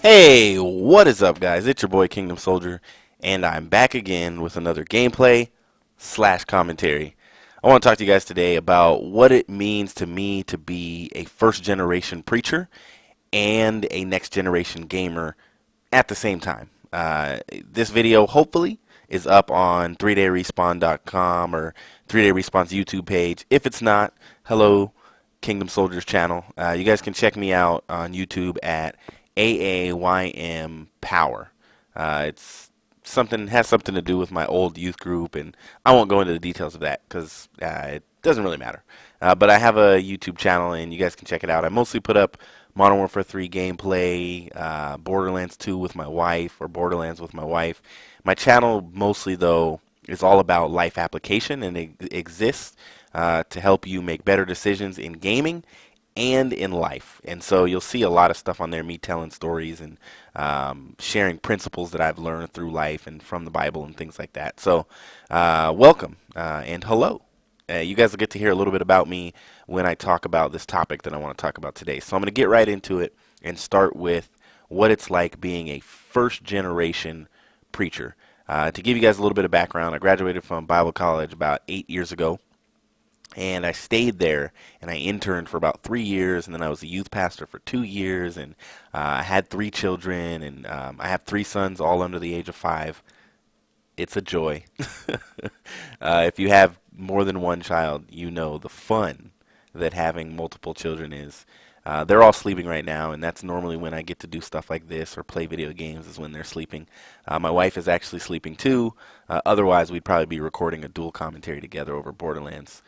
Hey, what is up, guys? It's your boy Kingdom Soldier, and I'm back again with another gameplay slash commentary. I want to talk to you guys today about what it means to me to be a first generation preacher and a next generation gamer at the same time. This video hopefully is up on 3dayrespawn.com or 3Day Respawn's YouTube page. If it's not, hello, Kingdom Soldiers channel. You guys can check me out on YouTube at AAYM Power. It's something has something to do with my old youth group, and I won't go into the details of that because it doesn't really matter. But I have a YouTube channel, and you guys can check it out. I mostly put up Modern Warfare 3 gameplay, Borderlands 2 with my wife, or Borderlands with my wife. My channel mostly, though, is all about life application, and it exists to help you make better decisions in gaming and in life. And so you'll see a lot of stuff on there, me telling stories and sharing principles that I've learned through life and from the Bible and things like that. So welcome and hello. You guys will get to hear a little bit about me when I talk about this topic that I want to talk about today. So I'm going to get right into it and start with what it's like being a first generation preacher. To give you guys a little bit of background, I graduated from Bible college about 8 years ago. And I stayed there, and I interned for about 3 years, and then I was a youth pastor for 2 years, and I had 3 children, and I have 3 sons, all under the age of 5. It's a joy. If you have more than one child, you know the fun that having multiple children is. They're all sleeping right now, and that's normally when I get to do stuff like this or play video games is when they're sleeping. My wife is actually sleeping too. Otherwise, we'd probably be recording a dual commentary together over Borderlands.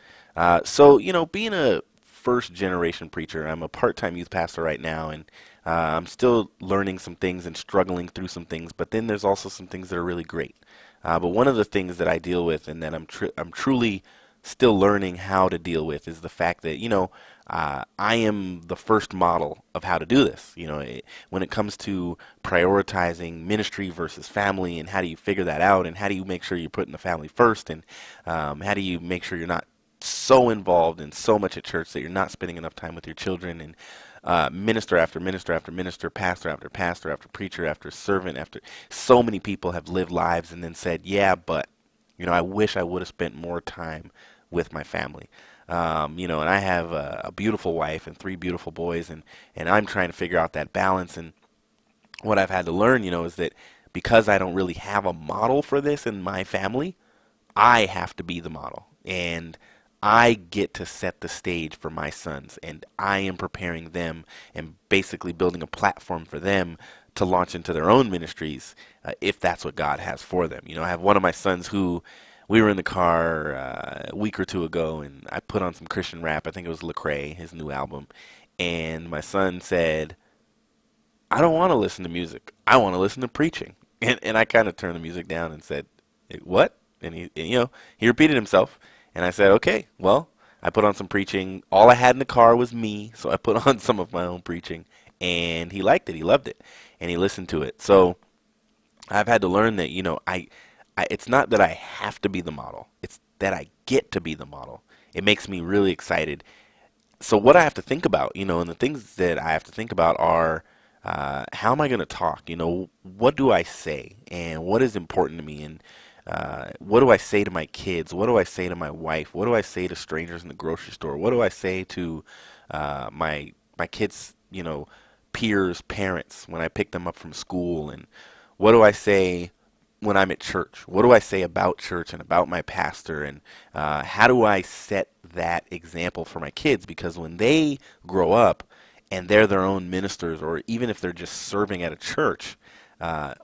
So, you know, being a first generation preacher, I'm a part-time youth pastor right now, and I'm still learning some things and struggling through some things, but then there's also some things that are really great. But one of the things that I deal with and that I'm truly still learning how to deal with is the fact that, you know, I am the first model of how to do this. You know, when it comes to prioritizing ministry versus family, and how do you figure that out, and how do you make sure you're putting the family first, and how do you make sure you're not so involved and so much at church that you're not spending enough time with your children, and minister after minister after minister, pastor after pastor after preacher after servant after so many people have lived lives and then said, yeah, but, you know, I wish I would have spent more time with my family. You know, and I have a beautiful wife and 3 beautiful boys, and I'm trying to figure out that balance. And what I've had to learn, you know, is that because I don't really have a model for this in my family, I have to be the model. And I get to set the stage for my sons, and I am preparing them and basically building a platform for them to launch into their own ministries if that's what God has for them. You know, I have one of my sons who, we were in the car a week or 2 ago, and I put on some Christian rap. I think it was Lecrae, his new album, and my son said, I don't want to listen to music. I want to listen to preaching. And I kind of turned the music down and said, what? And you know, he repeated himself. And I said, okay, well, I put on some preaching. All I had in the car was me, so I put on some of my own preaching. And he liked it. He loved it. And he listened to it. So I've had to learn that, you know, it's not that I have to be the model. It's that I get to be the model. It makes me really excited. So what I have to think about, you know, and the things that I have to think about are, how am I going to talk? You know, what do I say? And what is important to me? And what do I say to my kids? What do I say to my wife? What do I say to strangers in the grocery store? What do I say to my kids, you know, peers, parents when I pick them up from school? And what do I say when I'm at church? What do I say about church and about my pastor? And how do I set that example for my kids? Because when they grow up and they're their own ministers, or even if they're just serving at a church,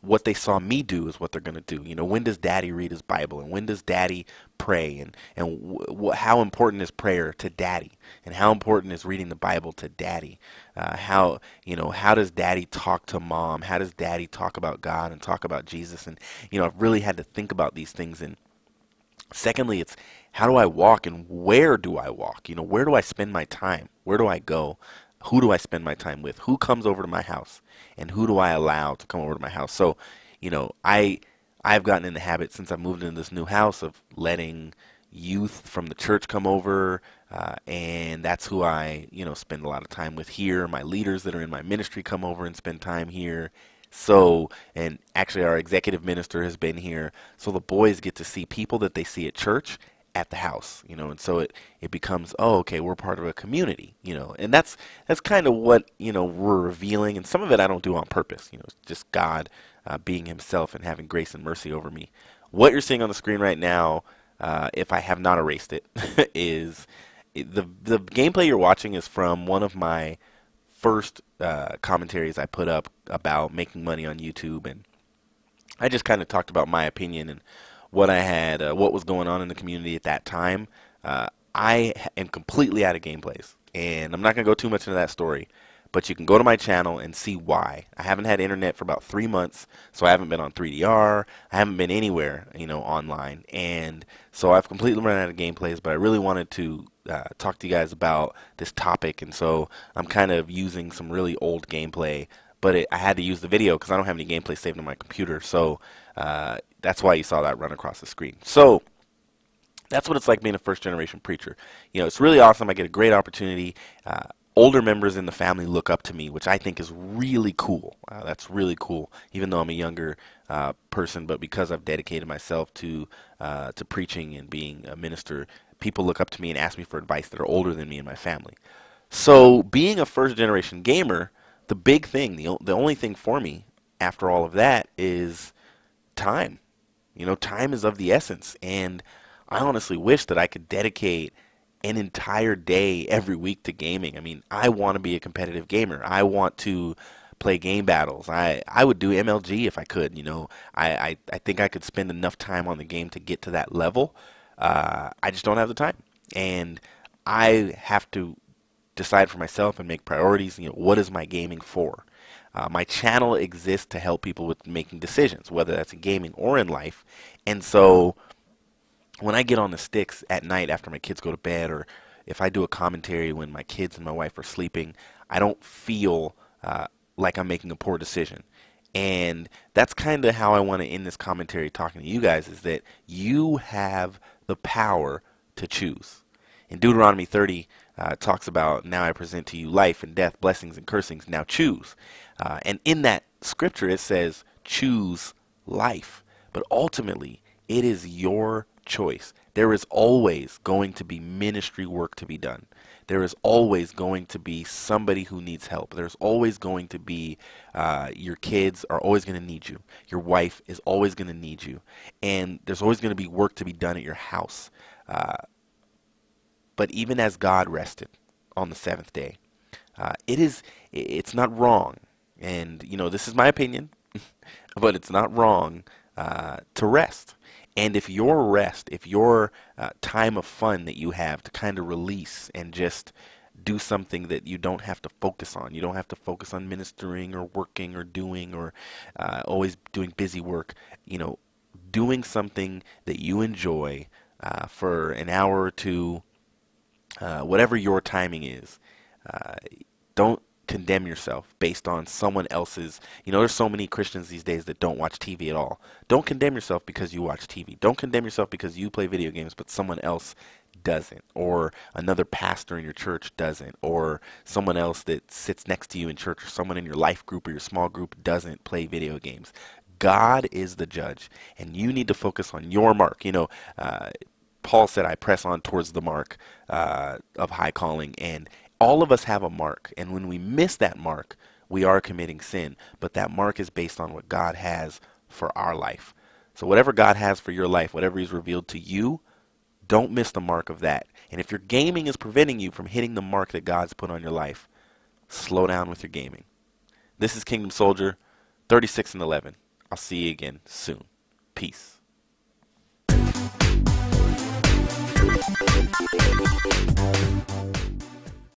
what they saw me do is what they're going to do. You know, when does daddy read his Bible, and when does daddy pray, and how important is prayer to daddy, and how important is reading the Bible to daddy? How, you know, how does daddy talk to mom? How does daddy talk about God and talk about Jesus? And, you know, I've really had to think about these things. And secondly, it's how do I walk, and where do I walk? You know, where do I spend my time? Where do I go? Who do I spend my time with? Who comes over to my house? And who do I allow to come over to my house? So, you know, I've gotten in the habit since I moved into this new house of letting youth from the church come over. and that's who I, spend a lot of time with here. My leaders that are in my ministry come over and spend time here. So, and actually our executive minister has been here. So the boys get to see people that they see at church at the house, and so it becomes, oh, okay, we're part of a community, and that's kind of what, we're revealing. And some of it I don't do on purpose, it's just God being himself and having grace and mercy over me. What you're seeing on the screen right now, if I have not erased it, is the gameplay you're watching is from one of my first commentaries I put up about making money on YouTube, and I just kind of talked about my opinion and what I had, what was going on in the community at that time. I am completely out of gameplays, and I'm not going to go too much into that story, but you can go to my channel and see why. I haven't had internet for about 3 months, so I haven't been on 3DR. I haven't been anywhere, online, and so I've completely run out of gameplays. But I really wanted to talk to you guys about this topic, and so I'm kind of using some really old gameplay. But I had to use the video because I don't have any gameplay saved on my computer, so that's why you saw that run across the screen. So that's what it's like being a first-generation preacher. It's really awesome. I get a great opportunity. Older members in the family look up to me, which I think is really cool. That's really cool, even though I'm a younger person. But because I've dedicated myself to preaching and being a minister, people look up to me and ask me for advice that are older than me and my family. So being a first-generation gamer, the big thing, the only thing for me after all of that is time. Time is of the essence, and I honestly wish that I could dedicate an entire day every week to gaming. I mean, I want to be a competitive gamer. I want to play game battles. I would do MLG if I could. I think I could spend enough time on the game to get to that level. I just don't have the time, and I have to decide for myself and make priorities. What is my gaming for? My channel exists to help people with making decisions, whether that's in gaming or in life. And so when I get on the sticks at night after my kids go to bed, or if I do a commentary when my kids and my wife are sleeping, I don't feel like I'm making a poor decision. And that's kind of how I want to end this commentary talking to you guys, is that you have the power to choose. In Deuteronomy 30, it talks about, now I present to you life and death, blessings and cursings, now choose. And in that scripture it says, choose life. But ultimately, it is your choice. There is always going to be ministry work to be done. There is always going to be somebody who needs help. There's always going to be, your kids are always going to need you. Your wife is always going to need you. And there's always going to be work to be done at your house. But even as God rested on the seventh day, it's not wrong. And, this is my opinion, but it's not wrong to rest. And if your rest, if your time of fun that you have to kind of release and just do something that you don't have to focus on, you don't have to focus on ministering or working or doing or always doing busy work, doing something that you enjoy for an hour or two, whatever your timing is, don't condemn yourself based on someone else's. There's so many Christians these days that don't watch TV at all. Don't condemn yourself because you watch TV. Don't condemn yourself because you play video games but someone else doesn't, or another pastor in your church doesn't, or someone else that sits next to you in church, or someone in your life group or your small group doesn't play video games. God is the judge, and you need to focus on your mark. Paul said, I press on towards the mark of high calling, and all of us have a mark, and when we miss that mark, we are committing sin. But that mark is based on what God has for our life. So whatever God has for your life, whatever He's revealed to you, don't miss the mark of that. And if your gaming is preventing you from hitting the mark that God's put on your life, slow down with your gaming. This is Kingdom Soldier, 36-11. I'll see you again soon. Peace.